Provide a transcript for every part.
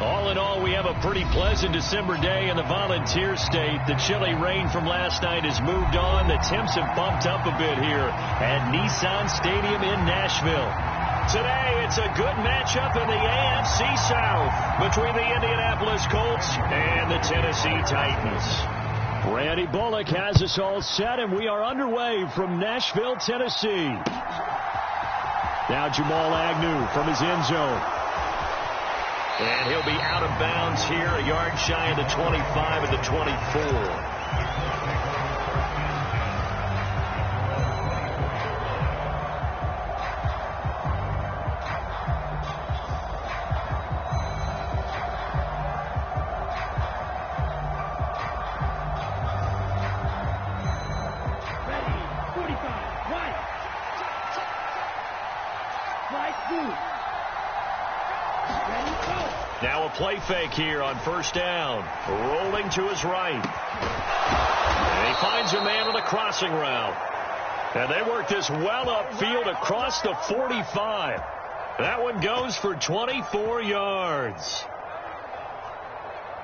All in all, we have a pretty pleasant December day in the Volunteer State. The chilly rain from last night has moved on. The temps have bumped up a bit here at Nissan Stadium in Nashville. Today, it's a good matchup in the AFC South between the Indianapolis Colts and the Tennessee Titans. Randy Bullock has us all set, and we are underway from Nashville, Tennessee. Now Jamal Agnew from his end zone. And he'll be out of bounds here, a yard shy of the 25 at the 24. Now a play fake here on first down. Rolling to his right. And he finds a man with a crossing route. And they work this well upfield across the 45. That one goes for 24 yards.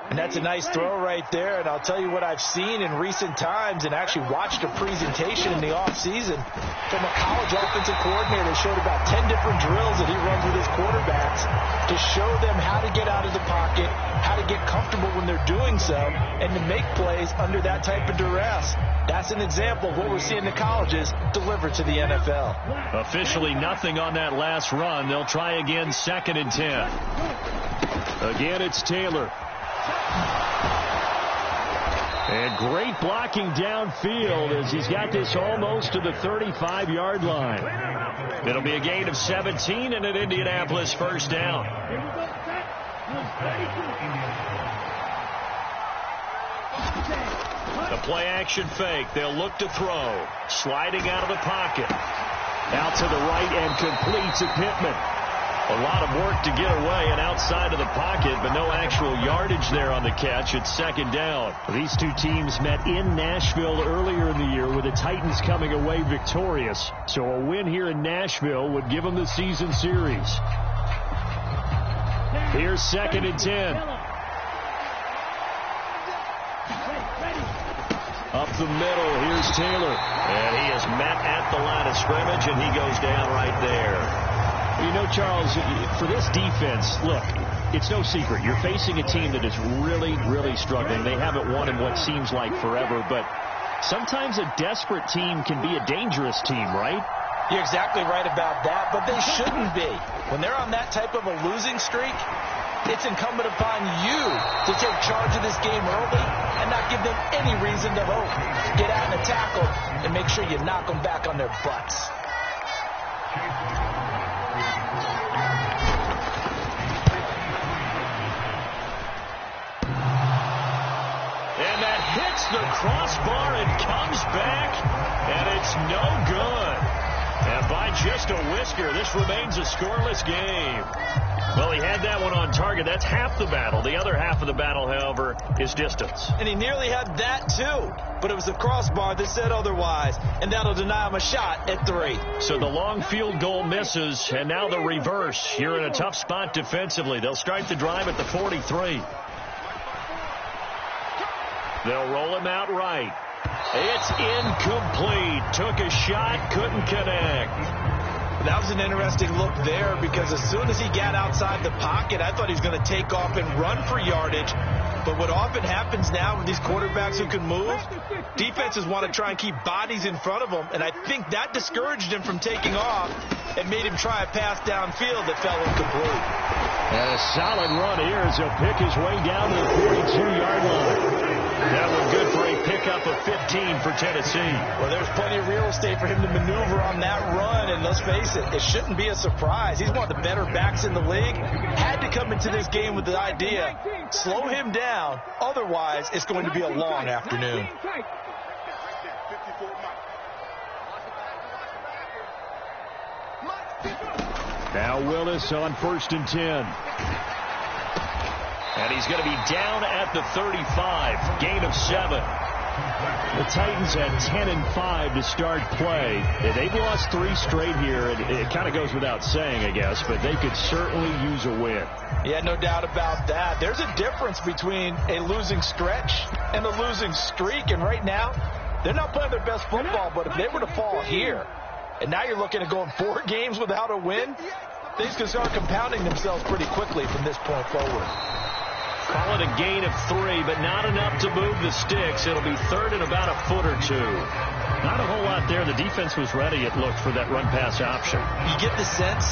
And that's a nice throw right there. And I'll tell you what I've seen in recent times and actually watched a presentation in the offseason from a college offensive coordinator that showed about 10 different drills that he runs with his quarterbacks to show them how to get out of the pocket, how to get comfortable when they're doing so, and to make plays under that type of duress. That's an example of what we're seeing the colleges deliver to the NFL. Officially nothing on that last run. They'll try again, 2nd and 10. Again, it's Taylor. And great blocking downfield as he's got this almost to the 35-yard line. It'll be a gain of 17 and an Indianapolis first down. The play action fake. They'll look to throw. Sliding out of the pocket. Out to the right and complete to Pittman. A lot of work to get away and outside of the pocket, but no actual yardage there on the catch. It's 2nd down. These two teams met in Nashville earlier in the year with the Titans coming away victorious. So a win here in Nashville would give them the season series. Here's 2nd and 10. Up the middle, here's Taylor. And he is met at the line of scrimmage, and he goes down right there. You know, Charles, for this defense, look, it's no secret. You're facing a team that is really, really struggling. They haven't won in what seems like forever, but sometimes a desperate team can be a dangerous team, right? You're exactly right about that, but they shouldn't be. When they're on that type of a losing streak, it's incumbent upon you to take charge of this game early and not give them any reason to hope. Get out and tackle and make sure you knock them back on their butts. Hits the crossbar and comes back, and it's no good. And by just a whisker, this remains a scoreless game. Well, he had that one on target. That's half the battle. The other half of the battle, however, is distance. And he nearly had that, too. But it was the crossbar that said otherwise, and that'll deny him a shot at 3. So the long field goal misses, and now the reverse. You're in a tough spot defensively. They'll start the drive at the 43. They'll roll him out right. It's incomplete. Took a shot, couldn't connect. That was an interesting look there because as soon as he got outside the pocket, I thought he was going to take off and run for yardage. But what often happens now with these quarterbacks who can move, defenses want to try and keep bodies in front of them, and I think that discouraged him from taking off and made him try a pass downfield that fell incomplete. And a solid run here as he'll pick his way down to the 42-yard line. That was good for a pickup of 15 for Tennessee. Well, there's plenty of real estate for him to maneuver on that run, and let's face it, it shouldn't be a surprise. He's one of the better backs in the league. Had to come into this game with the idea, slow him down, otherwise it's going to be a long afternoon. Now Willis on 1st and 10. And he's going to be down at the 35. Gain of 7. The Titans had 10-5 to start play. They've lost 3 straight here. It kind of goes without saying, I guess, but they could certainly use a win. Yeah, no doubt about that. There's a difference between a losing stretch and a losing streak, and right now, they're not playing their best football, but if they were to fall here, and now you're looking at going 4 games without a win, things can start compounding themselves pretty quickly from this point forward. Call it a gain of 3, but not enough to move the sticks. It'll be third and about a foot or 2. Not a whole lot there. The defense was ready, it looked, for that run-pass option. You get the sense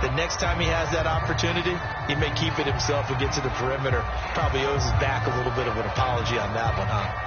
that next time he has that opportunity, he may keep it himself and get to the perimeter. Probably owes his back a little bit of an apology on that one, huh?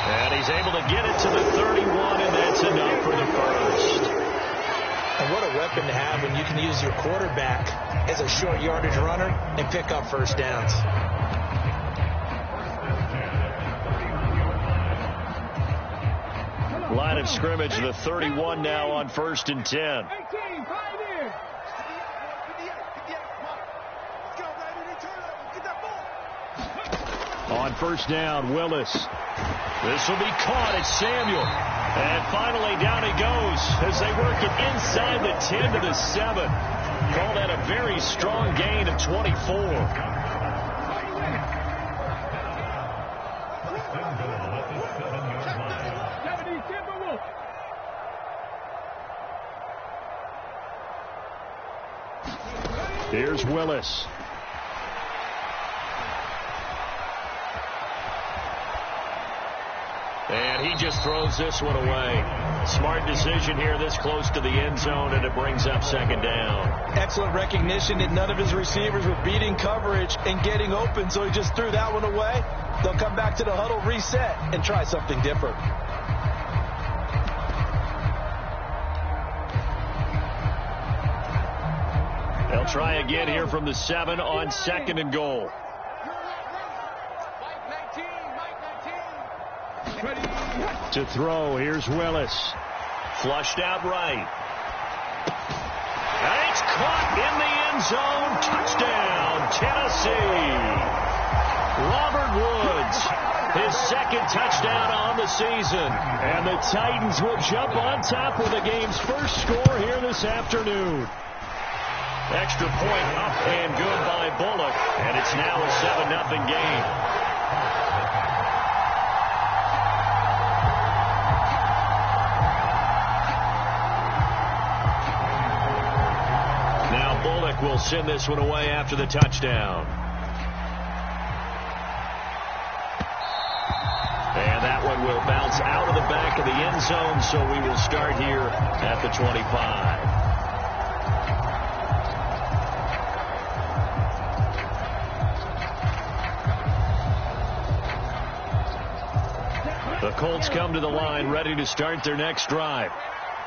And he's able to get it to the 31, and that's enough for the first. And what a weapon to have when you can use your quarterback as a short yardage runner and pick up first downs. Line of scrimmage, the 31 now on 1st and 10. On 1st down, Willis. This will be caught. It's Samuel. And finally down he goes as they work it inside the 10 to the 7. Call that a very strong gain of 24. Here's Willis. And he just throws this one away. Smart decision here this close to the end zone, and it brings up 2nd down. Excellent recognition that none of his receivers were beating coverage and getting open, so he just threw that one away. They'll come back to the huddle, reset, and try something different. They'll try again here from the 7 on 2nd and goal. To throw, here's Willis. Flushed out right. And it's caught in the end zone. Touchdown, Tennessee. Robert Woods, his 2nd touchdown on the season. And the Titans will jump on top with the game's first score here this afternoon. Extra point up and good by Bullock. And it's now a 7-0 game. Bullock will send this one away after the touchdown. And that one will bounce out of the back of the end zone, so we will start here at the 25. The Colts come to the line ready to start their next drive.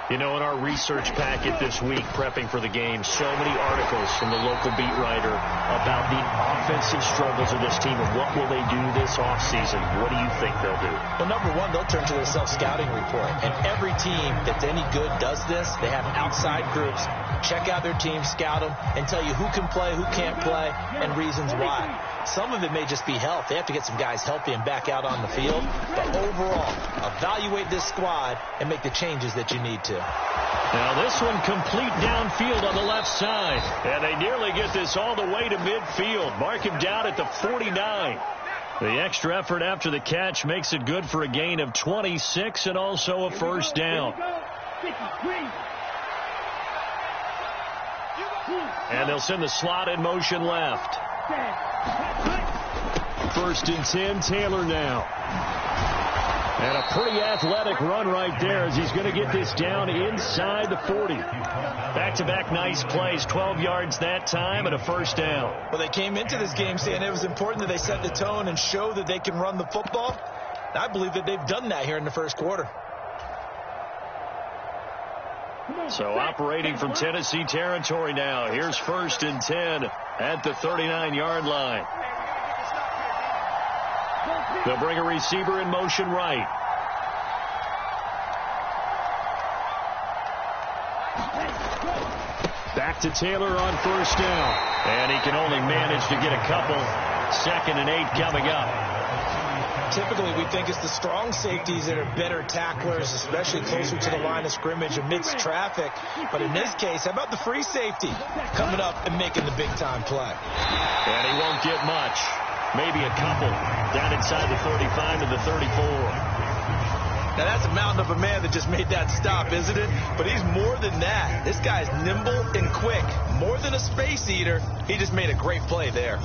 You know, in our research packet this week, prepping for the game, so many articles from the local beat writer about the offensive struggles of this team and what will they do this offseason. What do you think they'll do? Well, number one, they'll turn to their self-scouting report. And every team that's any good does this. They have outside groups. Check out their team, scout them, and tell you who can play, who can't play, and reasons why. Some of it may just be health. They have to get some guys healthy and back out on the field. But overall, evaluate this squad and make the changes that you need to. Now this one complete downfield on the left side. And they nearly get this all the way to midfield. Mark him down at the 49. The extra effort after the catch makes it good for a gain of 26 and also a first down. And they'll send the slot in motion left. 1st and 10, Taylor now. And a pretty athletic run right there as he's going to get this down inside the 40. Back-to-back nice plays, 12 yards that time and a first down. Well, they came into this game saying it was important that they set the tone and show that they can run the football. I believe that they've done that here in the first quarter. So operating from Tennessee territory now. Here's 1st and 10 at the 39-yard line. They'll bring a receiver in motion right. Back to Taylor on 1st down. And he can only manage to get a couple. 2nd and 8 coming up. Typically, we think it's the strong safeties that are better tacklers, especially closer to the line of scrimmage amidst traffic. But in this case, how about the free safety coming up and making the big-time play? And he won't get much. Maybe a couple. Down inside the 35 to the 34. Now, that's a mountain of a man that just made that stop, isn't it? But he's more than that. This guy's nimble and quick. More than a space eater. He just made a great play there.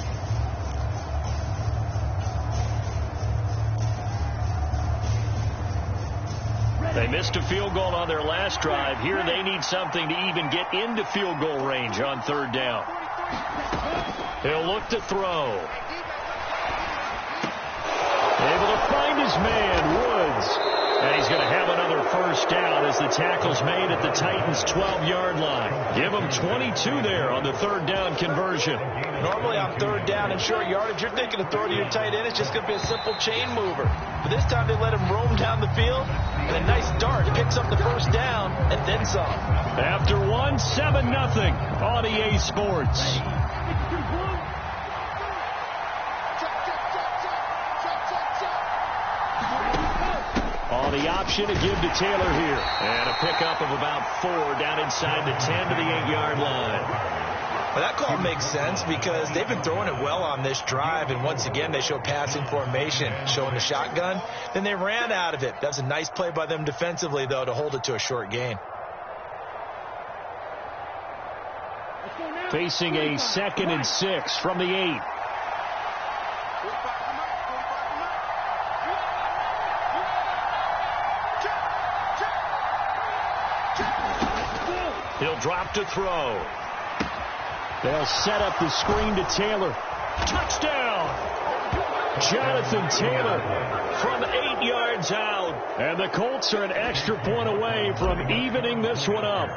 They missed a field goal on their last drive. Here they need something to even get into field goal range on 3rd down. He'll look to throw. Able to find his man, Woods. And he's going to have another 1st down as the tackle's made at the Titans' 12-yard line. Give him 22 there on the 3rd down conversion. Normally on 3rd down and short yardage, you're thinking of throwing to your tight end. It's just going to be a simple chain mover. But this time they let him roam down the field. And a nice dart picks up the 1st down and then some. After 1, 7-0 on EA Sports. On the option to give to Taylor here. And a pickup of about 4 down inside the 10 to the 8-yard line. Well, that call makes sense because they've been throwing it well on this drive, and once again they show passing formation, showing the shotgun. Then they ran out of it. That was a nice play by them defensively, though, to hold it to a short gain. Facing a 2nd and 6 from the 8. He'll drop to throw. They'll set up the screen to Taylor. Touchdown! Jonathan Taylor from 8 yards out. And the Colts are an extra point away from evening this one up.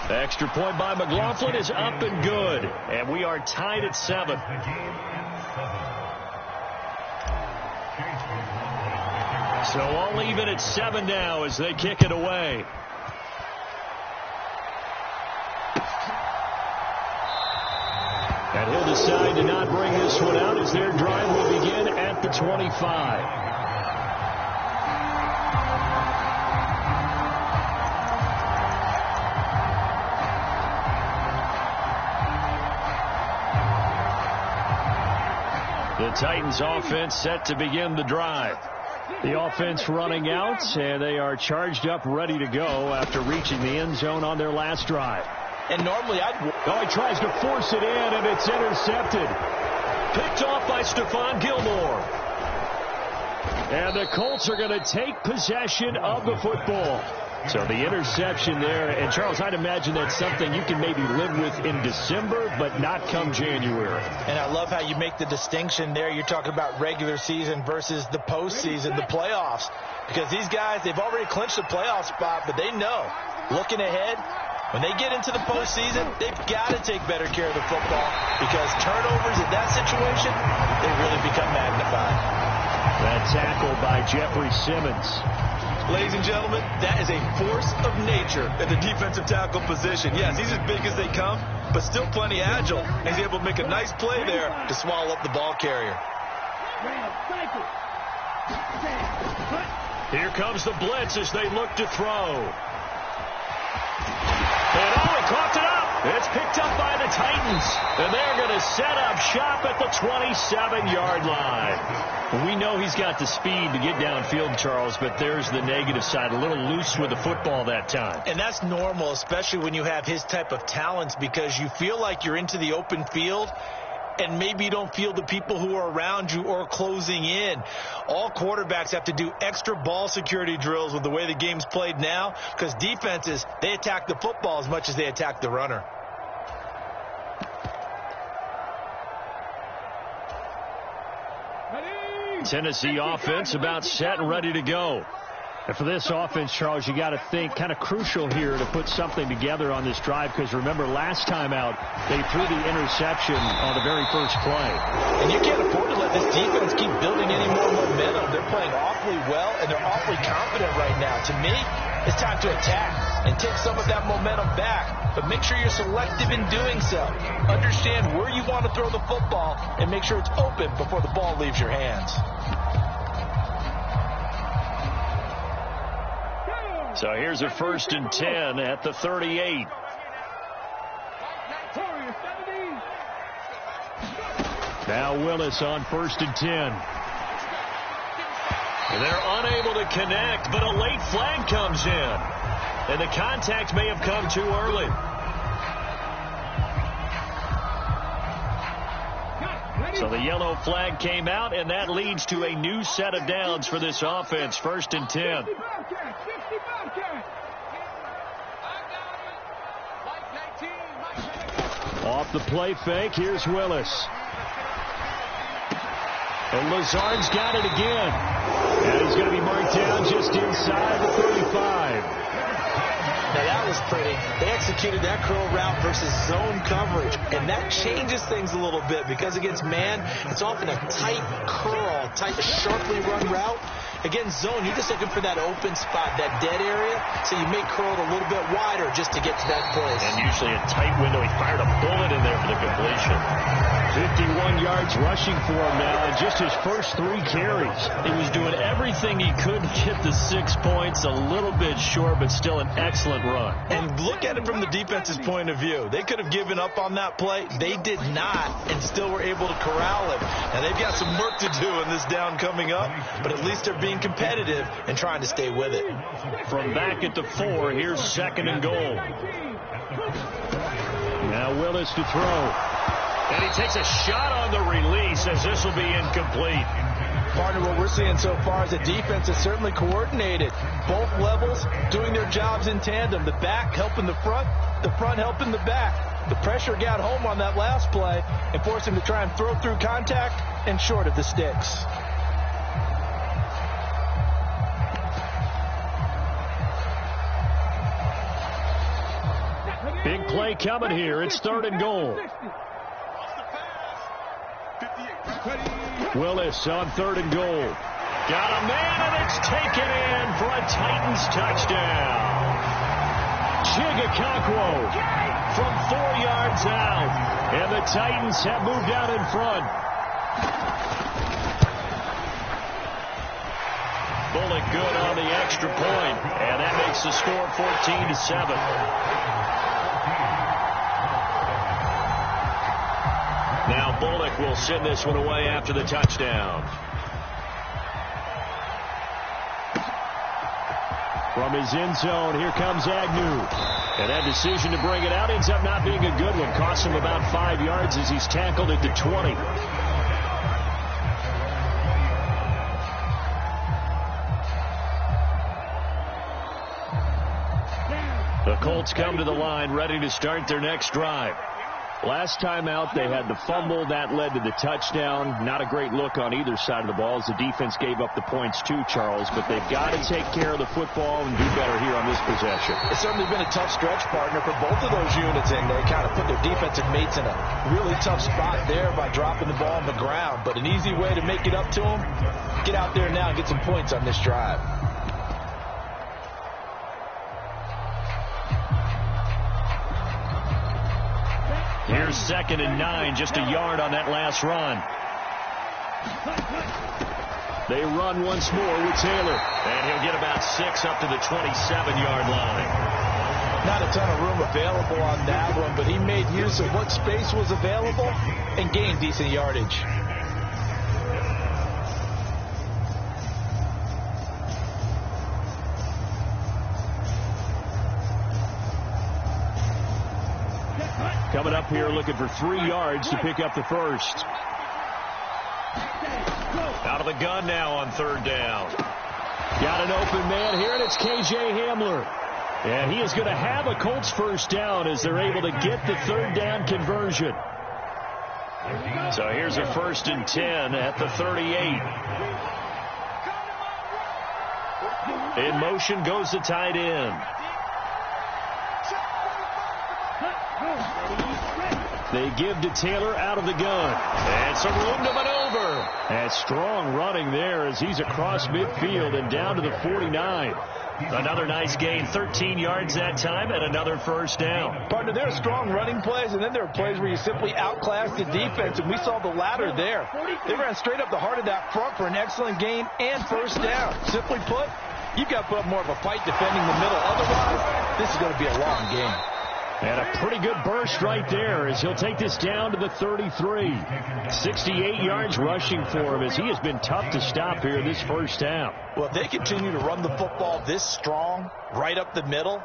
The extra point by McLaughlin is up and good. And we are tied at 7. So all even at 7 now as they kick it away. And he'll decide to not bring this one out as their drive will begin at the 25. The Titans offense set to begin the drive. The offense running out, and they are charged up, ready to go after reaching the end zone on their last drive. And normally he tries to force it in, and it's intercepted. Picked off by Stephon Gilmore. And the Colts are going to take possession of the football. So the interception there, and Charles, I'd imagine that's something you can maybe live with in December, but not come January. And I love how you make the distinction there. You're talking about regular season versus the postseason, the playoffs. Because these guys, they've already clinched the playoff spot, but they know, looking ahead, when they get into the postseason, they've got to take better care of the football because turnovers in that situation, they really become magnified. That tackle by Jeffrey Simmons. Ladies and gentlemen, that is a force of nature at the defensive tackle position. Yes, he's as big as they come, but still plenty agile. He's able to make a nice play there to swallow up the ball carrier. Here comes the blitz as they look to throw. And he caught it up. It's picked up by the Titans. And they're going to set up shop at the 27-yard line. We know he's got the speed to get downfield, Charles, but there's the negative side. A little loose with the football that time. And that's normal, especially when you have his type of talents, because you feel like you're into the open field and maybe you don't feel the people who are around you or closing in. All quarterbacks have to do extra ball security drills with the way the game's played now because defenses, they attack the football as much as they attack the runner. Tennessee offense about set and ready to go. And for this offense, Charles, you got to think kind of crucial here to put something together on this drive, because remember last time out they threw the interception on the very first play. And you can't afford to let this defense keep building any more momentum. They're playing awfully well and they're awfully confident right now. To me, it's time to attack and take some of that momentum back. But make sure you're selective in doing so. Understand where you want to throw the football and make sure it's open before the ball leaves your hands. So here's a 1st and 10 at the 38. Now Willis on 1st and 10. They're unable to connect, but a late flag comes in. And the contact may have come too early. So the yellow flag came out, and that leads to a new set of downs for this offense. 1st and 10. Off the play fake, here's Willis. And Lazard's got it again. And he's going to be marked down just inside the 35. Now that was pretty. They executed that curl route versus zone coverage, and that changes things a little bit because against man, it's often a tight curl, tight, sharply run route. Against zone, you're just looking for that open spot, that dead area, so you may curl it a little bit wider just to get to that place. And usually a tight window. He fired a bullet in there for the completion. 51 yards rushing for him now, and just his first 3 carries. He was doing everything he could to get the 6 points, a little bit short, but still an excellent run. And look at it from the defense's point of view. They could have given up on that play. They did not, and still were able to corral him. Now they've got some work to do in this down coming up, but at least they're being competitive and trying to stay with it. From back at the 4, here's 2nd and goal. Now Willis to throw. And he takes a shot on the release as this will be incomplete. Partner, what we're seeing so far is the defense is certainly coordinated. Both levels doing their jobs in tandem. The back helping the front helping the back. The pressure got home on that last play and forced him to try and throw through contact and short of the sticks. Big play coming here. It's 3rd and goal. Willis on 3rd and goal. Got a man, and it's taken in for a Titans touchdown. Chigakakwo From 4 yards out. And the Titans have moved out in front. Bullock good on the extra point, and that makes the score 14-7. Now Bullock will send this one away after the touchdown. From his end zone, here comes Agnew. And that decision to bring it out ends up not being a good one. Costs him about 5 yards as he's tackled at the 20. The Colts come to the line ready to start their next drive. Last time out, they had the fumble. That led to the touchdown. Not a great look on either side of the ball as the defense gave up the points too, Charles. But they've got to take care of the football and do better here on this possession. It's certainly been a tough stretch, partner, for both of those units, and they kind of put their defensive mates in a really tough spot there by dropping the ball on the ground. But an easy way to make it up to them, get out there now and get some points on this drive. Here's 2nd and 9, just a yard on that last run. They run once more with Taylor. And he'll get about 6 up to the 27-yard line. Not a ton of room available on that one, but he made use of what space was available and gained decent yardage. Coming up here looking for 3 yards to pick up the first. Out of the gun now on 3rd down. Got an open man here, and it's K.J. Hamler. And he is going to have a Colts first down as they're able to get the 3rd down conversion. So here's a 1st and 10 at the 38. In motion goes the tight end. They give to Taylor out of the gun. And some room to maneuver. And strong running there as he's across midfield and down to the 49. Another nice gain, 13 yards that time, and another 1st down. Partner, there are strong running plays, and then there are plays where you simply outclass the defense, and we saw the latter there. They ran straight up the heart of that front for an excellent gain and 1st down. Simply put, you've got to put up more of a fight defending the middle. Otherwise, this is going to be a long game. And a pretty good burst right there as he'll take this down to the 33. 68 yards rushing for him as he has been tough to stop here this 1st half. Well, if they continue to run the football this strong, right up the middle,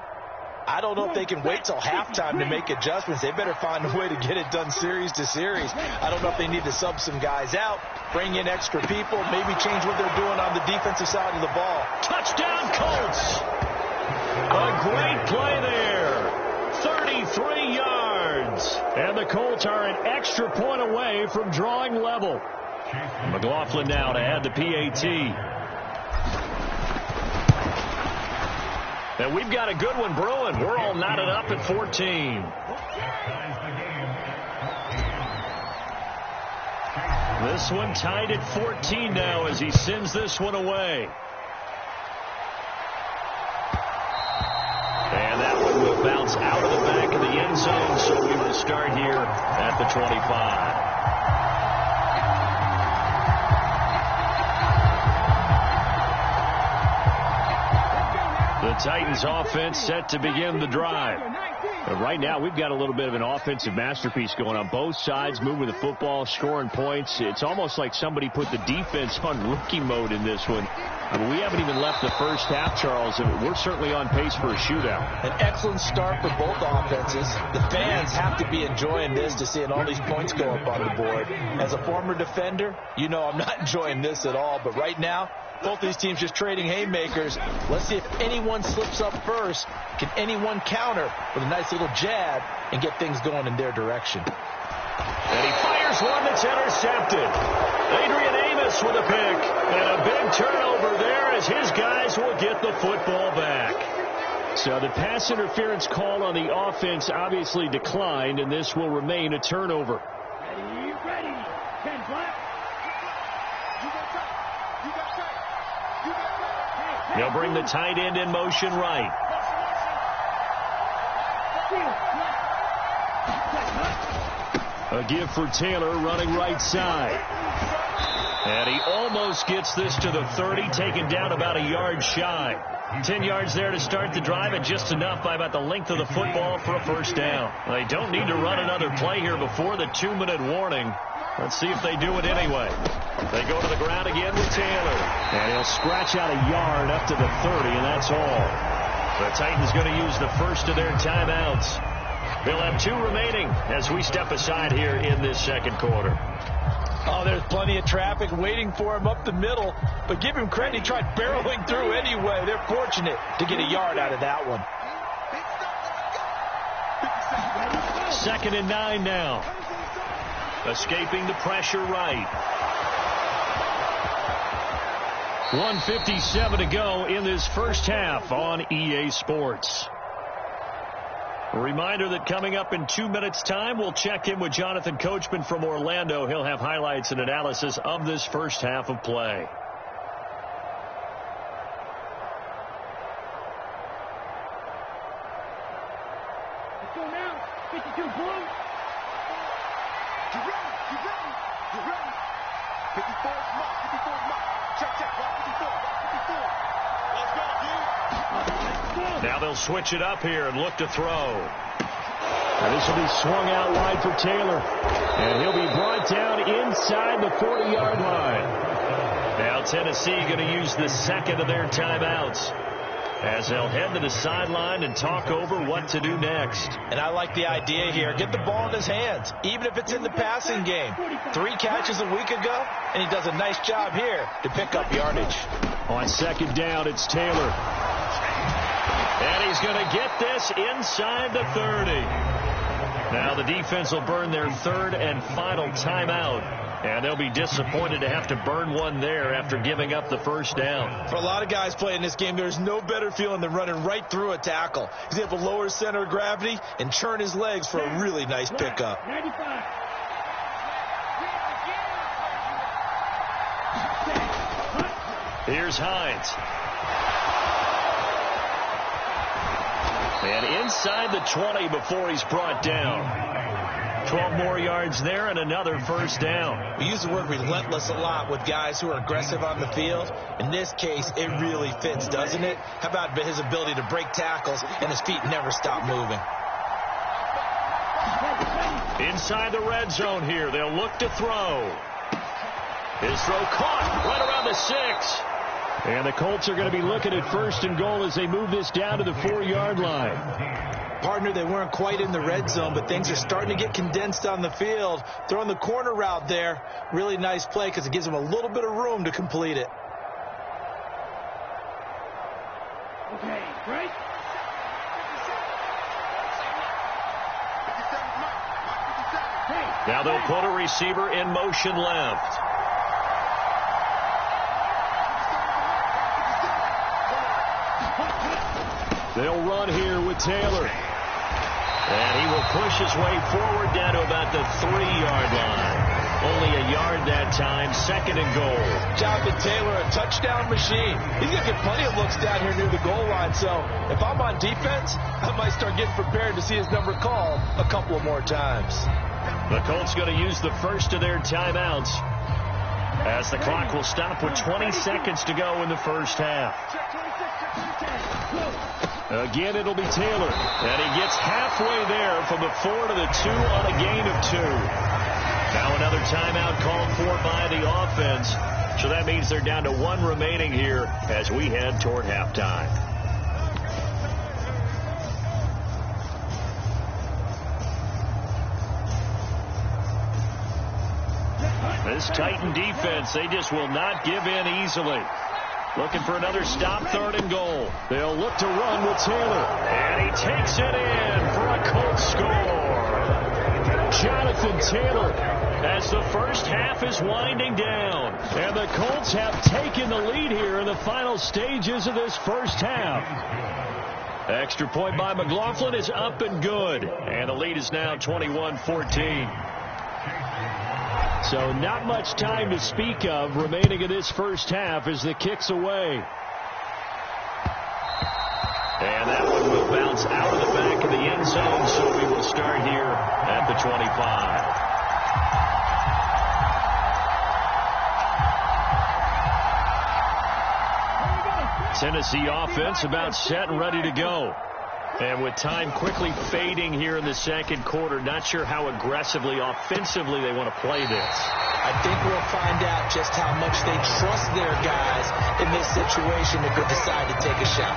I don't know if they can wait till halftime to make adjustments. They better find a way to get it done series to series. I don't know if they need to sub some guys out, bring in extra people, maybe change what they're doing on the defensive side of the ball. Touchdown, Colts! A great play there. 33 yards. And the Colts are an extra point away from drawing level. McLaughlin now to add the PAT. And we've got a good one brewing. We're all knotted up at 14. This one tied at 14 now as he sends this one away. And that one will bounce out of the back of the end zone, so we will start here at the 25. The Titans offense set to begin the drive. But right now, we've got a little bit of an offensive masterpiece going on both sides, moving the football, scoring points. It's almost like somebody put the defense on rookie mode in this one. I mean, we haven't even left the 1st half, Charles, and we're certainly on pace for a shootout. An excellent start for both offenses. The fans have to be enjoying this to seeing all these points go up on the board. As a former defender, you know I'm not enjoying this at all, but right now, both these teams just trading haymakers. Let's see if anyone slips up first. Can anyone counter with a nice little jab and get things going in their direction? And he fires one that's intercepted. Adrian Amos with a pick. And a big turnover there as his guys will get the football back. So the pass interference call on the offense obviously declined, and this will remain a turnover. Ready. 10 flat. They'll bring the tight end in motion right. A give for Taylor running right side. And he almost gets this to the 30, taken down about a yard shy. 10 yards there to start the drive, and just enough by about the length of the football for a 1st down. They don't need to run another play here before the 2-minute warning. Let's see if they do it anyway. They go to the ground again with Taylor. And he'll scratch out a yard up to the 30, and that's all. The Titans going to use the 1st of their timeouts. They'll have 2 remaining as we step aside here in this 2nd quarter. Oh, there's plenty of traffic waiting for him up the middle. But give him credit, he tried barreling through anyway. They're fortunate to get a yard out of that one. 2nd and 9 now. Escaping the pressure right. 1:57 to go in this 1st half on EA Sports. A reminder that coming up in 2 minutes' time, we'll check in with Jonathan Coachman from Orlando. He'll have highlights and analysis of this 1st half of play. Let's go now. 52 blue. You ready? 54 mark. Check. 54. Let's go, dude. Now they'll switch it up here and look to throw. And this will be swung out wide for Taylor. And he'll be brought down inside the 40-yard line. Now Tennessee going to use the 2nd of their timeouts as they'll head to the sideline and talk over what to do next. And I like the idea here. Get the ball in his hands, even if it's in the passing game. 3 catches a week ago, and he does a nice job here to pick up yardage. On 2nd down, it's Taylor. And he's going to get this inside the 30. Now the defense will burn their third and final timeout, and they'll be disappointed to have to burn one there after giving up the first down. For a lot of guys playing this game, there's no better feeling than running right through a tackle. He's able to lower his center of gravity and churn his legs for a really nice pickup. 95. Here's Hines. And inside the 20 before he's brought down. 12 more yards there and another first down. We use the word relentless a lot with guys who are aggressive on the field. In this case, it really fits, doesn't it? How about his ability to break tackles and his feet never stop moving? Inside the red zone here. They'll look to throw. His throw caught right around the 6. And the Colts are going to be looking at first and goal as they move this down to the 4-yard line. Partner, they weren't quite in the red zone, but things are starting to get condensed on the field. Throwing the corner route there, really nice play because it gives them a little bit of room to complete it. Okay, right? Now they'll put a receiver in motion left. They'll run here with Taylor. And he will push his way forward down to about the 3-yard line. Only a yard that time, second and goal. Jonathan Taylor, a touchdown machine. He's going to get plenty of looks down here near the goal line. So if I'm on defense, I might start getting prepared to see his number called a couple of more times. The Colts going to use the first of their timeouts as the clock will stop with 20 seconds to go in the first half. Again, it'll be Taylor. And he gets halfway there from the 4 to the 2 on a gain of 2. Now another timeout called for by the offense. So that means they're down to 1 remaining here as we head toward halftime. This Titan defense, they just will not give in easily. Looking for another stop, third and goal. They'll look to run with Taylor. And he takes it in for a Colts score. Jonathan Taylor as the first half is winding down. And the Colts have taken the lead here in the final stages of this first half. Extra point by McLaughlin is up and good. And the lead is now 21-14. So not much time to speak of remaining in this first half as the kick's away. And that one will bounce out of the back of the end zone, so we will start here at the 25. Tennessee offense about set and ready to go. And with time quickly fading here in the second quarter, not sure how aggressively, offensively they want to play this. I think we'll find out just how much they trust their guys in this situation if they decide to take a shot.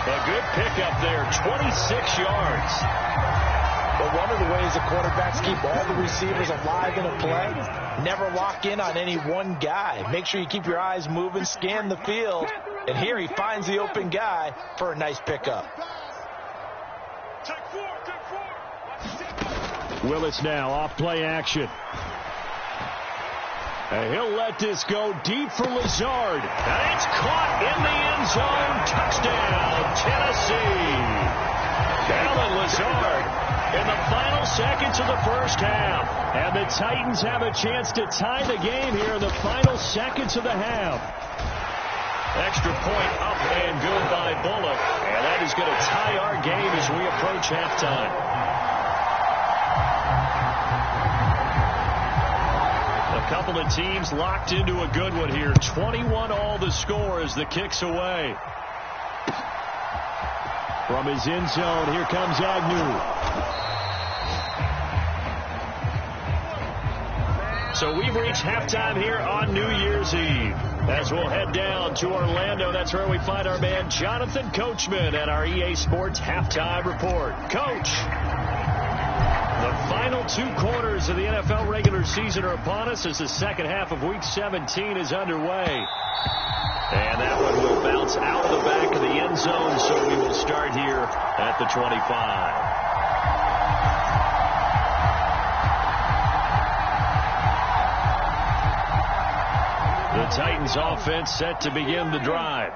A good pickup there, 26 yards. But one of the ways the quarterbacks keep all the receivers alive in a play, never lock in on any one guy. Make sure you keep your eyes moving, scan the field. And here he finds the open guy for a nice pickup. Willis now off play action. And he'll let this go deep for Lazard. And it's caught in the end zone. Touchdown, Tennessee. Alan Lazard in the final seconds of the first half. And the Titans have a chance to tie the game here in the final seconds of the half. Extra point up and good by Bullock. And that is going to tie our game as we approach halftime. A couple of teams locked into a good one here. 21-all the score as the kick's away. From his end zone, here comes Agnew. So we've reached halftime here on New Year's Eve. As we'll head down to Orlando, that's where we find our man Jonathan Coachman at our EA Sports Halftime Report. Coach, the final 2 quarters of the NFL regular season are upon us as the second half of Week 17 is underway. And that one will bounce out of the back of the end zone, so we will start here at the 25. Titans offense set to begin the drive.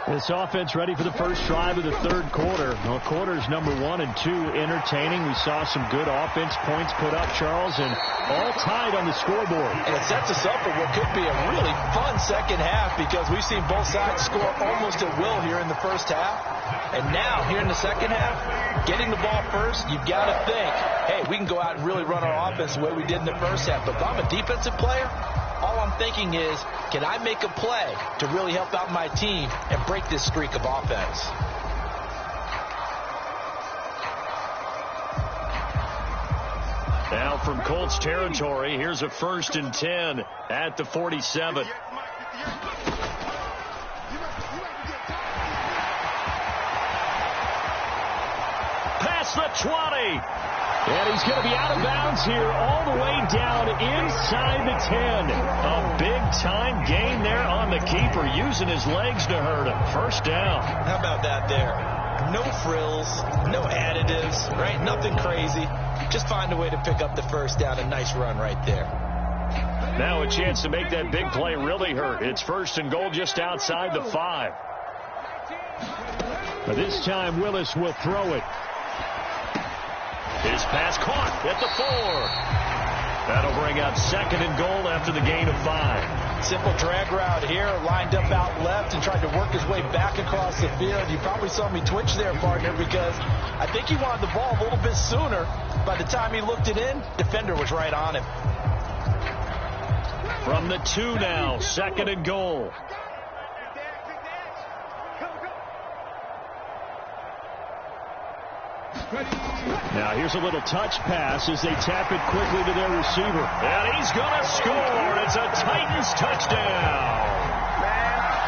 This offense ready for the first drive of the third quarter. Well, quarters number 1 and 2 entertaining. We saw some good offense points put up, Charles, and all tied on the scoreboard. And it sets us up for what could be a really fun second half because we've seen both sides score almost at will here in the first half. And now, here in the second half, getting the ball first, you've got to think, hey, we can go out and really run our offense the way we did in the first half. But if I'm a defensive player, all I'm thinking is, can I make a play to really help out my team and break this streak of offense? Now from Colts territory, here's a 1st and 10 at the 47. Past the 20. And he's going to be out of bounds here all the way down inside the 10. A big-time gain there on the keeper, using his legs to hurt him. First down. How about that there? No frills, no additives, right? Nothing crazy. Just find a way to pick up the first down. A nice run right there. Now a chance to make that big play really hurt. It's 1st and goal just outside the 5. But this time Willis will throw it. His pass caught at the 4. That'll bring up 2nd and goal after the gain of 5. Simple drag route here, lined up out left and tried to work his way back across the field. You probably saw me twitch there, partner, because I think he wanted the ball a little bit sooner. By the time he looked it in, defender was right on him. From the 2 now, 2nd and goal. Now here's a little touch pass as they tap it quickly to their receiver. And he's going to score. It's a Titans touchdown.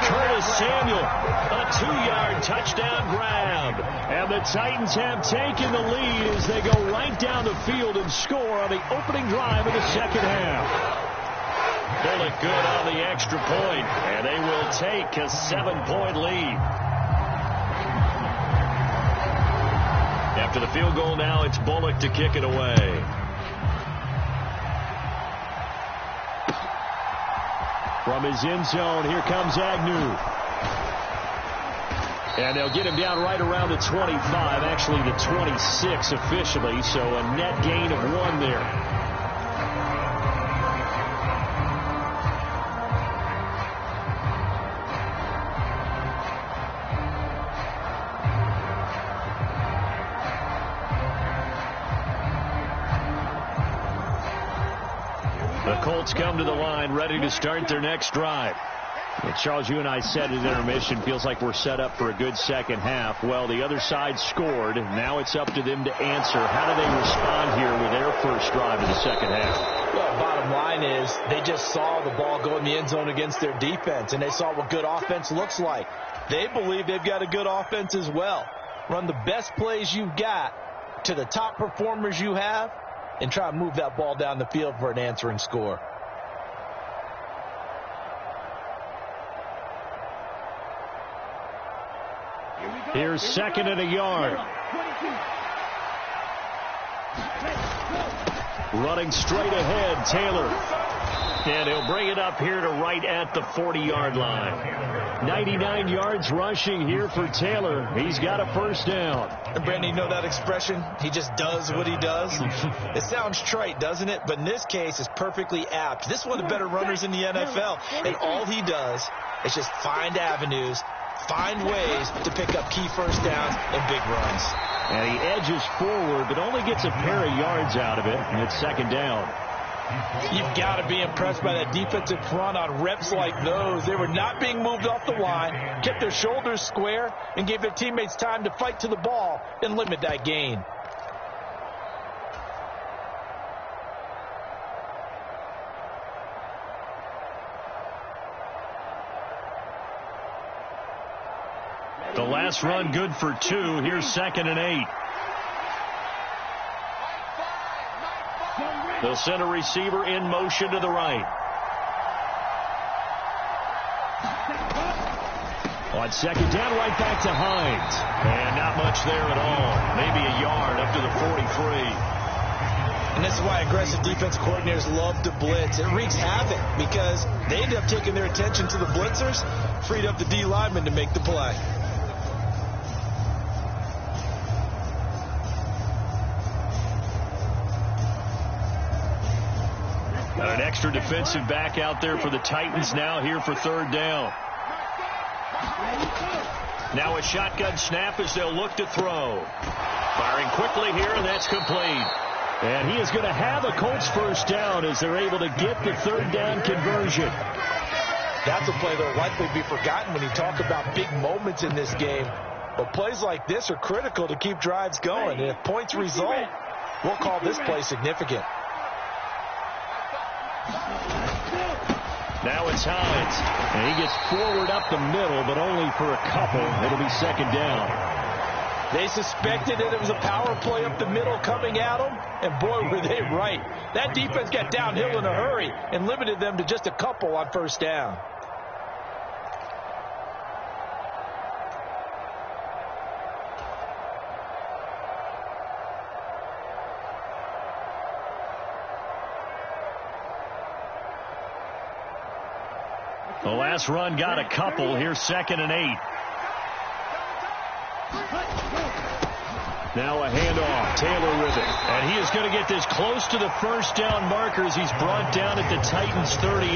Curtis Samuel, a 2-yard touchdown grab. And the Titans have taken the lead as they go right down the field and score on the opening drive of the second half. Bullock good on the extra point, and they will take a 7-point lead. After the field goal now, it's Bullock to kick it away. From his end zone, here comes Agnew. And they'll get him down right around the 25, actually the 26 officially, so a net gain of 1 there. The Colts come to the line ready to start their next drive. Well, Charles, you and I said at intermission, feels like we're set up for a good second half. Well, the other side scored. Now it's up to them to answer. How do they respond here with their first drive of the second half? Well, bottom line is they just saw the ball go in the end zone against their defense, and they saw what good offense looks like. They believe they've got a good offense as well. Run the best plays you've got to the top performers you have, and try to move that ball down the field for an answering score. Here's 2nd and a yard. Running straight ahead, Taylor. And he'll bring it up here to right at the 40-yard line. 99 yards rushing here for Taylor. He's got a first down. And Brandon, you know that expression? He just does what he does. It sounds trite, doesn't it? But in this case, it's perfectly apt. This is one of the better runners in the NFL. And all he does is just find avenues, find ways to pick up key first downs and big runs. And he edges forward, but only gets a pair of yards out of it, and it's 2nd down. You've got to be impressed by that defensive front on reps like those. They were not being moved off the line, kept their shoulders square, and gave their teammates time to fight to the ball and limit that gain. The last run good for 2. Here's 2nd and 8. They'll send a receiver in motion to the right. On 2nd down, right back to Hines. And not much there at all. Maybe a yard up to the 43. And And this is why aggressive defense coordinators love to blitz. It wreaks havoc because they end up taking their attention to the blitzers, freed up the D lineman to make the play. Got an extra defensive back out there for the Titans now here for third down. Now a shotgun snap as they'll look to throw. Firing quickly here, and that's complete. And he is going to have a Colts first down as they're able to get the third down conversion. That's a play that will likely be forgotten when you talk about big moments in this game. But plays like this are critical to keep drives going. And if points result, we'll call this play significant. Now it's Hines. And he gets forward up the middle, but only for a couple. It'll be second down. They suspected that it was a power play up the middle coming at them, and boy, were they right. That defense got downhill in a hurry and limited them to just a couple on first down. The last run got a couple. Here's 2nd and 8. Now a handoff. Taylor with it. And he is going to get this close to the first down markers. He's brought down at the Titans 38.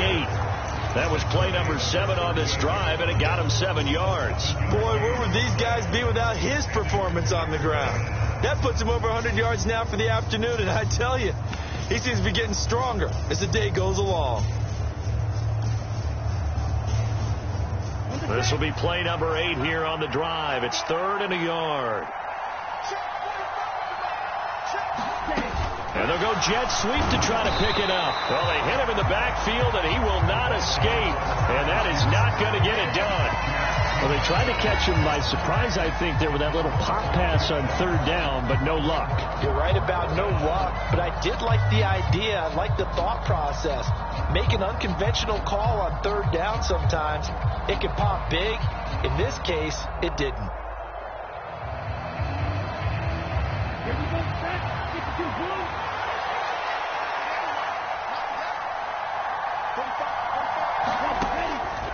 That was play number 7 on this drive, and it got him 7 yards. Boy, where would these guys be without his performance on the ground? That puts him over 100 yards now for the afternoon, and I tell you, he seems to be getting stronger as the day goes along. This will be play number 8 here on the drive. It's 3rd and a yard. And they'll go jet sweep to try to pick it up. Well, they hit him in the backfield, and he will not escape. And that is not going to get it done. Well, they tried to catch him by surprise, I think, there with that little pop pass on 3rd down, but no luck. You're right about no luck, but I did like the idea. I like the thought process. Make an unconventional call on 3rd down sometimes. It can pop big. In this case, it didn't.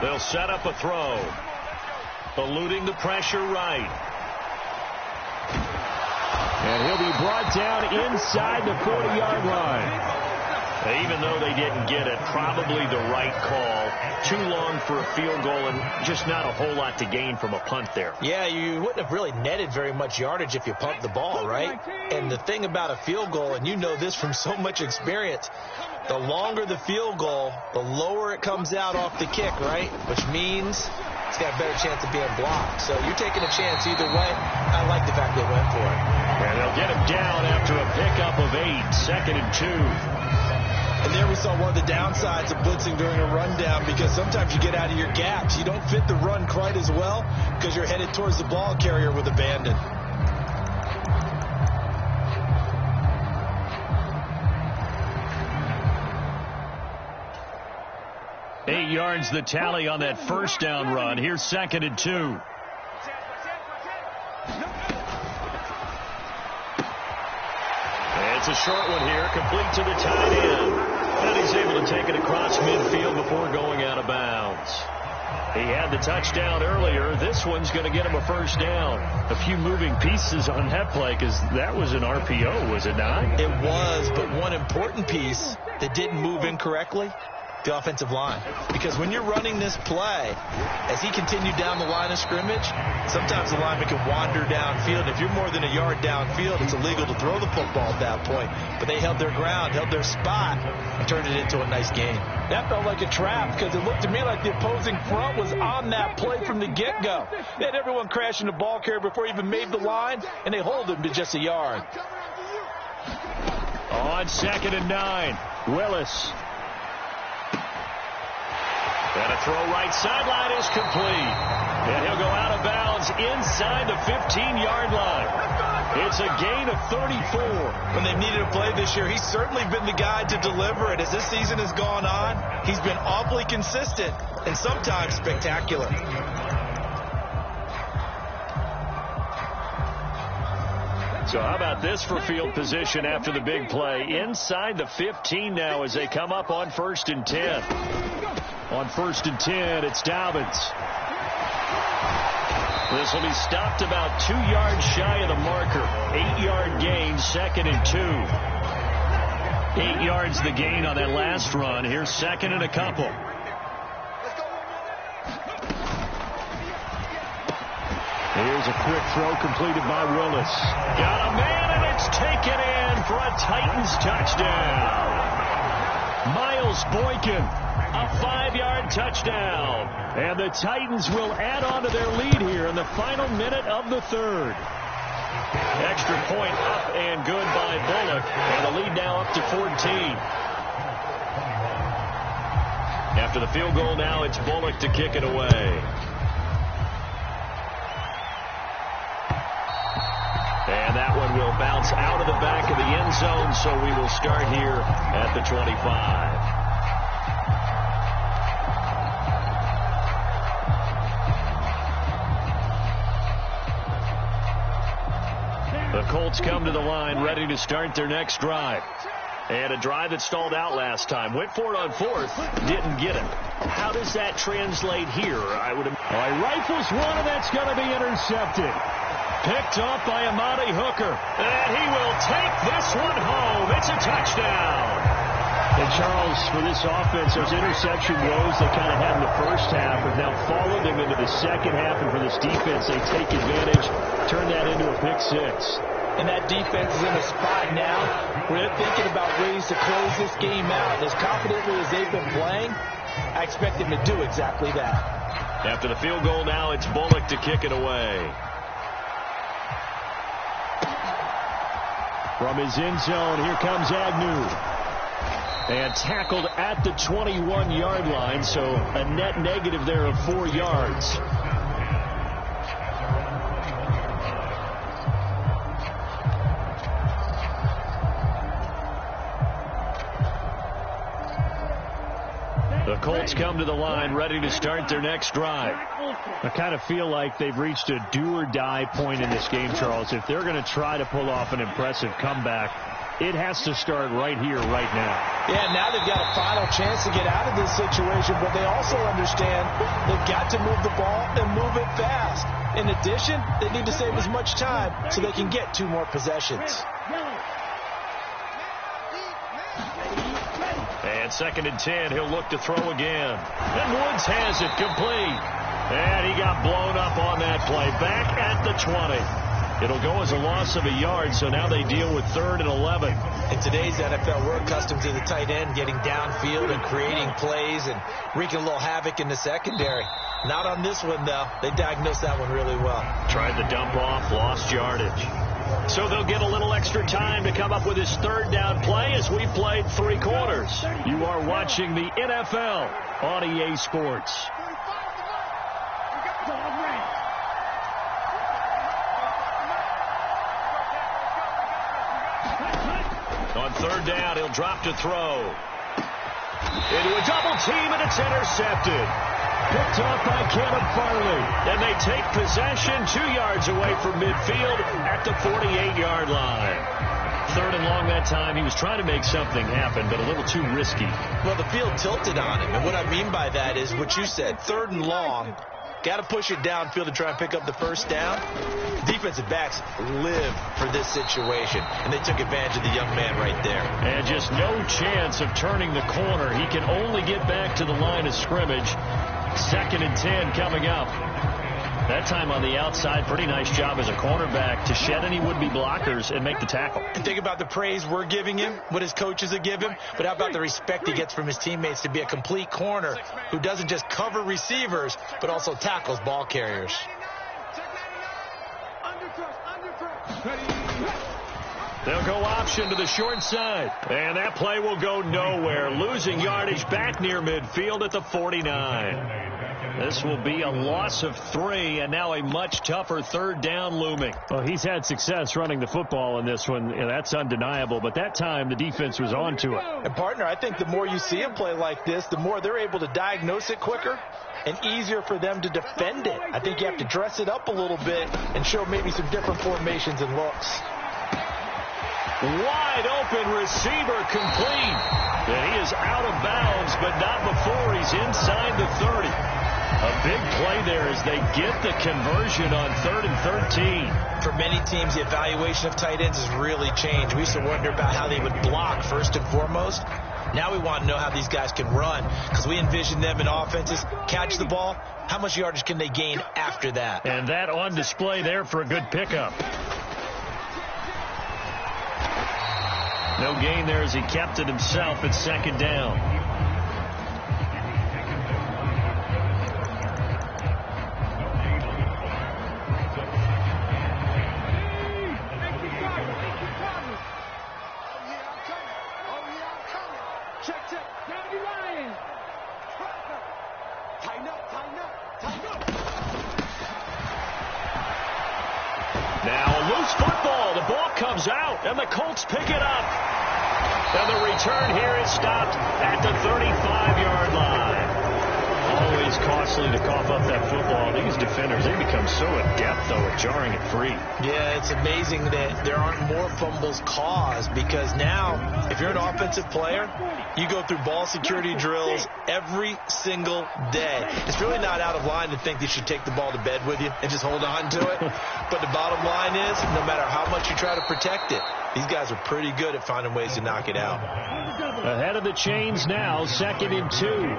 They'll set up a throw. Eluding the pressure right. And he'll be brought down inside the 40-yard line. Even though they didn't get it, probably the right call. Too long for a field goal and just not a whole lot to gain from a punt there. Yeah, you wouldn't have really netted very much yardage if you pumped the ball, right? And the thing about a field goal, and you know this from so much experience, the longer the field goal, the lower it comes out off the kick, right? Which means it's got a better chance of being blocked. So you're taking a chance either way. I like the fact they went for it. And they'll get him down after a pickup of 8, 2nd and 2. And there we saw one of the downsides of blitzing during a rundown, because sometimes you get out of your gaps. You don't fit the run quite as well because you're headed towards the ball carrier with abandon. Eight yards the tally on that first down run. Here's 2nd and 2. It's a short one here, complete to the tight end. And he's able to take it across midfield before going out of bounds. He had the touchdown earlier. This one's going to get him a first down. A few moving pieces on that play because that was an RPO, was it not? It was, but one important piece that didn't move incorrectly, the offensive line. Because when you're running this play, as he continued down the line of scrimmage, sometimes the lineman can wander downfield. If you're more than a yard downfield, it's illegal to throw the football at that point. But they held their ground, held their spot, and turned it into a nice game. That felt like a trap because it looked to me like the opposing front was on that play from the get-go. They had everyone crashing the ball carrier before he even made the line, and they hold him to just a yard. On 2nd and 9, Willis. And a throw right sideline is complete. And he'll go out of bounds inside the 15-yard line. It's a gain of 34. When they've needed a play this year, he's certainly been the guy to deliver it. As this season has gone on, he's been awfully consistent and sometimes spectacular. So how about this for field position after the big play? Inside the 15 now as they come up on 1st and 10. On 1st and 10, it's Dobbins. This will be stopped about 2 yards shy of the marker. 8-yard gain, 2nd and 2. 8 yards the gain on that last run. Here's 2nd and a couple. Here's a quick throw completed by Willis. Got a man, and it's taken in for a Titans touchdown. Miles Boykin, a 5-yard touchdown. And the Titans will add on to their lead here in the final minute of the 3rd. Extra point up and good by Bullock. And the lead now up to 14. After the field goal now, it's Bullock to kick it away. And that one will bounce out of the back of the end zone, so we will start here at the 25. The Colts come to the line, ready to start their next drive. And a drive that stalled out last time. Went for it on 4th, didn't get it. How does that translate here? He rifles one, and that's going to be intercepted. Picked off by Amadi Hooker. And he will take this one home. It's a touchdown. And Charles, for this offense, those interception woes they kind of had in the first half have now followed them into the second half. And for this defense, they take advantage, turn that into a pick 6. And that defense is in a spot now where they're thinking about ways to close this game out. As confidently as they've been playing, I expect them to do exactly that. After the field goal now, it's Bullock to kick it away. From his end zone, here comes Agnew. And tackled at the 21-yard line, so a net negative there of 4 yards. The Colts come to the line, ready to start their next drive. I kind of feel like they've reached a do-or-die point in this game, Charles. If they're going to try to pull off an impressive comeback, it has to start right here, right now. Yeah, now they've got a final chance to get out of this situation, but they also understand they've got to move the ball and move it fast. In addition, they need to save as much time so they can get 2 more possessions. And 2nd and 10, he'll look to throw again. And Woods has it complete. And he got blown up on that play. Back at the 20. It'll go as a loss of a yard, so now they deal with 3rd and 11. In today's NFL, we're accustomed to the tight end getting downfield and creating plays and wreaking a little havoc in the secondary. Not on this one, though. They diagnosed that one really well. Tried to dump off, lost yardage. So they'll get a little extra time to come up with his 3rd down play as we played 3 quarters. You are watching the NFL on EA Sports. On 3rd down, he'll drop to throw. Into a double team, and it's intercepted. Picked off by Caleb Farley. And they take possession 2 yards away from midfield at the 48-yard line. 3rd and long that time. He was trying to make something happen, but a little too risky. Well, the field tilted on him. And what I mean by that is what you said. 3rd and long. Got to push it downfield to try and pick up the 1st down. Defensive backs live for this situation, and they took advantage of the young man right there. And just no chance of turning the corner. He can only get back to the line of scrimmage. 2nd and 10 coming up. That time on the outside, pretty nice job as a cornerback to shed any would-be blockers and make the tackle. And think about the praise we're giving him, what his coaches have given him, but how about the respect he gets from his teammates to be a complete corner who doesn't just cover receivers, but also tackles ball carriers. They'll go option to the short side. And that play will go nowhere. Losing yardage back near midfield at the 49. This will be a loss of 3, and now a much tougher 3rd down looming. Well, he's had success running the football in this one, and that's undeniable. But that time, the defense was on to it. And, partner, I think the more you see him play like this, the more they're able to diagnose it quicker and easier for them to defend it. I think you have to dress it up a little bit and show maybe some different formations and looks. Wide open receiver complete. And he is out of bounds, but not before he's inside the 30. A big play there as they get the conversion on 3rd and 13. For many teams, the evaluation of tight ends has really changed. We used to wonder about how they would block first and foremost. Now we want to know how these guys can run, because we envision them in offenses catch the ball. How much yardage can they gain after that? And that on display there for a good pickup. No gain there as he kept it himself at 2nd down. Now a loose football. The ball comes out, and the Colts pick it up. And the return here is stopped at the 35-yard line. Always costly to cough up that football. These defenders, they become so adept, though, at jarring it free. Yeah, it's amazing that there aren't more fumbles caused, because now, if you're an offensive player, you go through ball security drills every single day. It's really not out of line to think that you should take the ball to bed with you and just hold on to it. But the bottom line is, no matter how much you try to protect it, these guys are pretty good at finding ways to knock it out. Ahead of the chains now, 2nd and 2.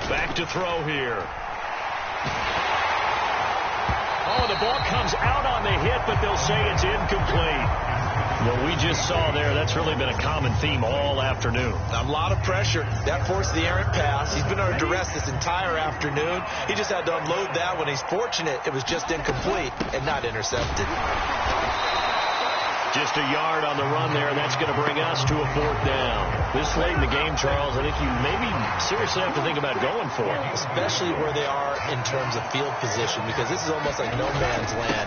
Back to throw here. Oh, the ball comes out on the hit, but they'll say it's incomplete. What we just saw there, that's really been a common theme all afternoon. A lot of pressure. That forced the errant pass. He's been under duress this entire afternoon. He just had to unload that when he's fortunate it was just incomplete and not intercepted. Just a yard on the run there, and that's going to bring us to a 4th down. This late in the game, Charles, I think you maybe seriously have to think about going for it. Especially where they are in terms of field position, because this is almost like no man's land.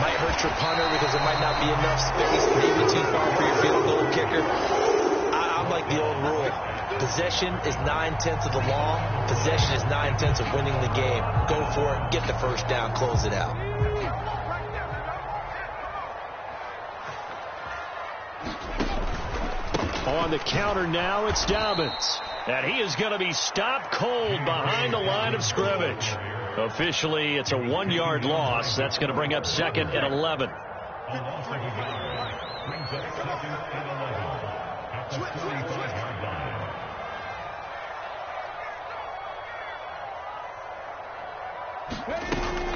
Might hurt your punter because there might not be enough space, maybe too far for your field goal kicker. I'm like the old rule. Possession is 9/10 of the law. Possession is 9/10 of winning the game. Go for it, get the first down, close it out. On the counter now, it's Dobbins. And he is going to be stopped cold behind the line of scrimmage. Officially, it's a 1-yard loss. That's going to bring up 2nd and 11.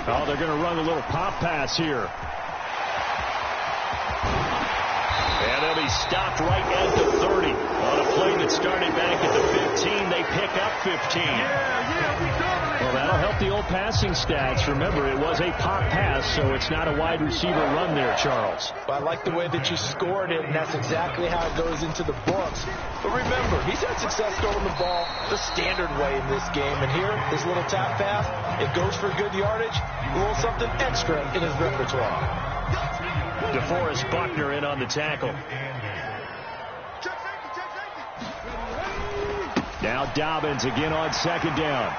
Oh, they're going to run a little pop pass here. And they'll be stopped right at the 30. On a play that started back at the 15, they pick up 15. Well, that'll help the old passing stats. Remember, it was a pop pass, so it's not a wide receiver run there, Charles. Well, I like the way that you scored it, and that's exactly how it goes into the books. But remember, he's had success throwing the ball the standard way in this game. And here, this little tap pass, it goes for good yardage, a little something extra in his repertoire. DeForest Buckner in on the tackle. Now Dobbins again on 2nd down.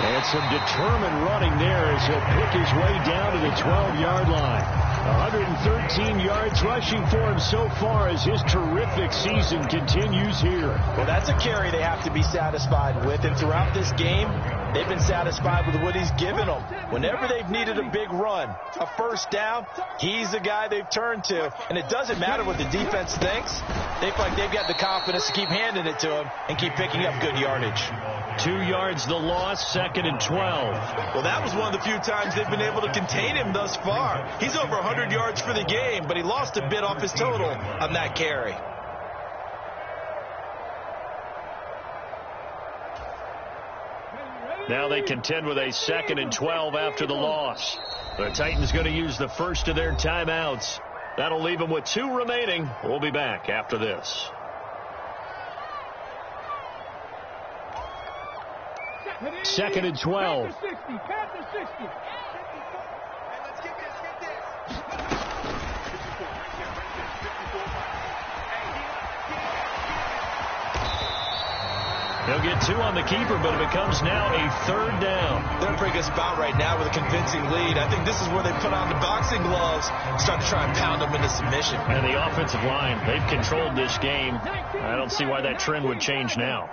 And some determined running there as he'll pick his way down to the 12-yard line. 113 yards rushing for him so far as his terrific season continues here. Well, that's a carry they have to be satisfied with. And throughout this game, they've been satisfied with what he's given them. Whenever they've needed a big run, a first down, he's the guy they've turned to. And it doesn't matter what the defense thinks. They feel like they've got the confidence to keep handing it to him and keep picking up good yardage. 2 yards the loss, 2nd and 12. Well, that was one of the few times they've been able to contain him thus far. He's over 100 yards for the game, but he lost a bit off his total on that carry. Now they contend with a 2nd and 12 after the loss. The Titans going to use the first of their timeouts. That'll leave them with 2 remaining. We'll be back after this. Second and 12. He'll get 2 on the keeper, but it becomes now a 3rd down. They're in a pretty good spot right now with a convincing lead. I think this is where they put on the boxing gloves, start to try and pound them into submission. And the offensive line, they've controlled this game. I don't see why that trend would change now.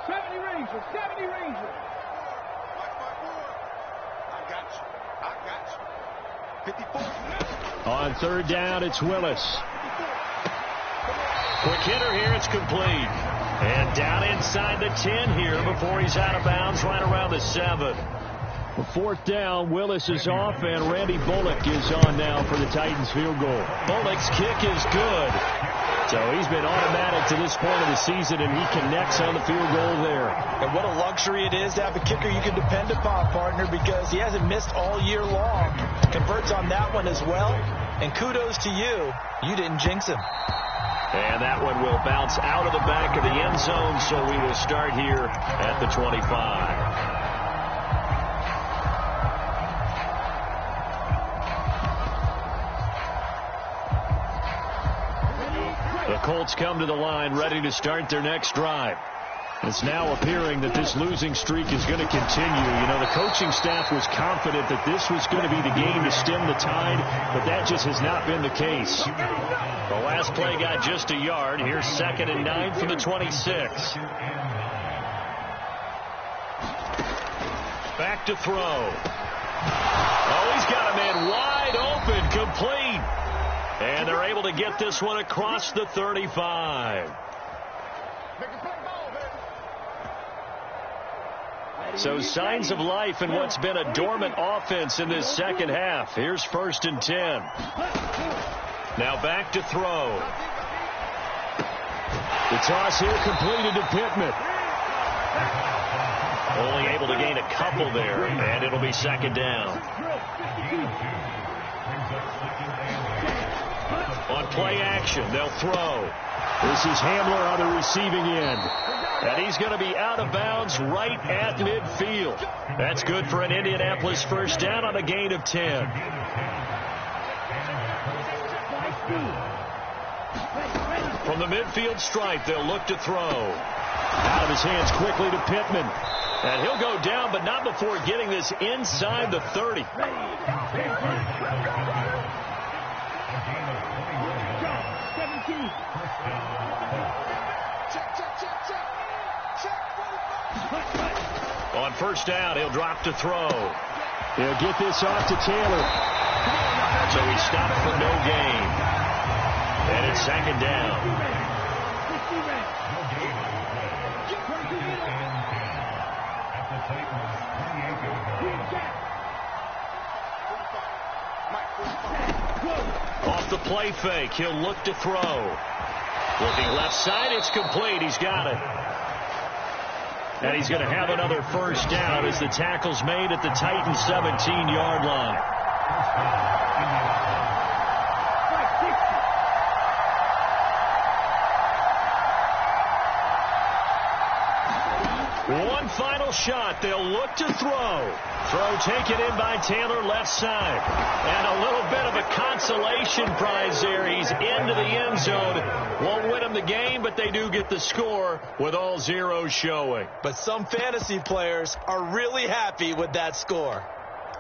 70 Rangers, 70 Rangers. I got you. 54. On 3rd down, it's Willis. Quick hitter here, it's complete. And down inside the 10 here before he's out of bounds right around the 7. The 4th down, Willis is off, and Randy Bullock is on now for the Titans field goal. Bullock's kick is good. So he's been automatic to this point of the season, and he connects on the field goal there. And what a luxury it is to have a kicker you can depend upon, partner, because he hasn't missed all year long. Converts on that one as well. And kudos to you. You didn't jinx him. And that one will bounce out of the back of the end zone, so we will start here at the 25. The Colts come to the line ready to start their next drive. It's now appearing that this losing streak is going to continue. You know, the coaching staff was confident that this was going to be the game to stem the tide, but that just has not been the case. The last play got just a yard. Here's 2nd and 9 from the 26. Back to throw. Oh, he's got a man wide open, complete. And they're able to get this one across the 35. So signs of life in what's been a dormant offense in this second half. Here's 1st and 10. Now back to throw. The toss here completed to Pittman. Only able to gain a couple there, and it'll be 2nd down. On play action, they'll throw. This is Hamler on the receiving end. And he's going to be out of bounds right at midfield. That's good for an Indianapolis 1st down on a gain of 10. From the midfield stripe, they'll look to throw. Out of his hands quickly to Pittman. And he'll go down, but not before getting this inside the 30. On 1st down, he'll drop to throw. He'll get this off to Taylor. So he stopped for no gain. And it's 2nd down. Off the play fake, he'll look to throw. Looking left side, it's complete. He's got it. And he's going to have another 1st down as the tackle's made at the Titans' 17-yard line. One final shot. They'll look to throw. Throw taken in by Taylor, left side. And a little bit of a consolation prize there. He's into the end zone. Won't win them the game, but they do get the score with all zeros showing. But some fantasy players are really happy with that score.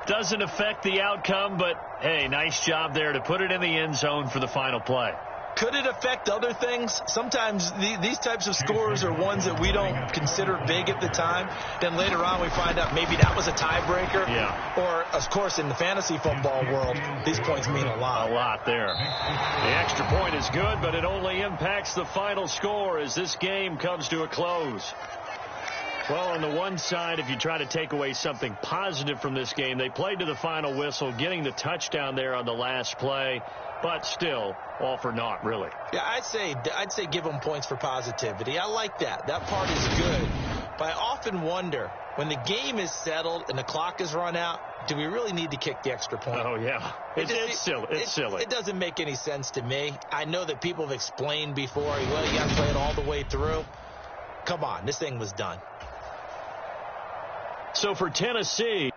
Doesn't affect the outcome, but, hey, nice job there to put it in the end zone for the final play. Could it affect other things? Sometimes these types of scores are ones that we don't consider big at the time. Then later on we find out maybe that was a tiebreaker. Yeah. Or, of course, in the fantasy football world, these points mean a lot. A lot there. The extra point is good, but it only impacts the final score as this game comes to a close. Well, on the one side, if you try to take away something positive from this game, they played to the final whistle, getting the touchdown there on the last play. But still, all for naught, really. Yeah, I'd say give them points for positivity. I like that. That part is good. But I often wonder, when the game is settled and the clock is run out, do we really need to kick the extra point? Oh, yeah. It's silly. It's silly. It doesn't make any sense to me. I know that people have explained before, well, you got to play it all the way through. Come on, this thing was done. So for Tennessee...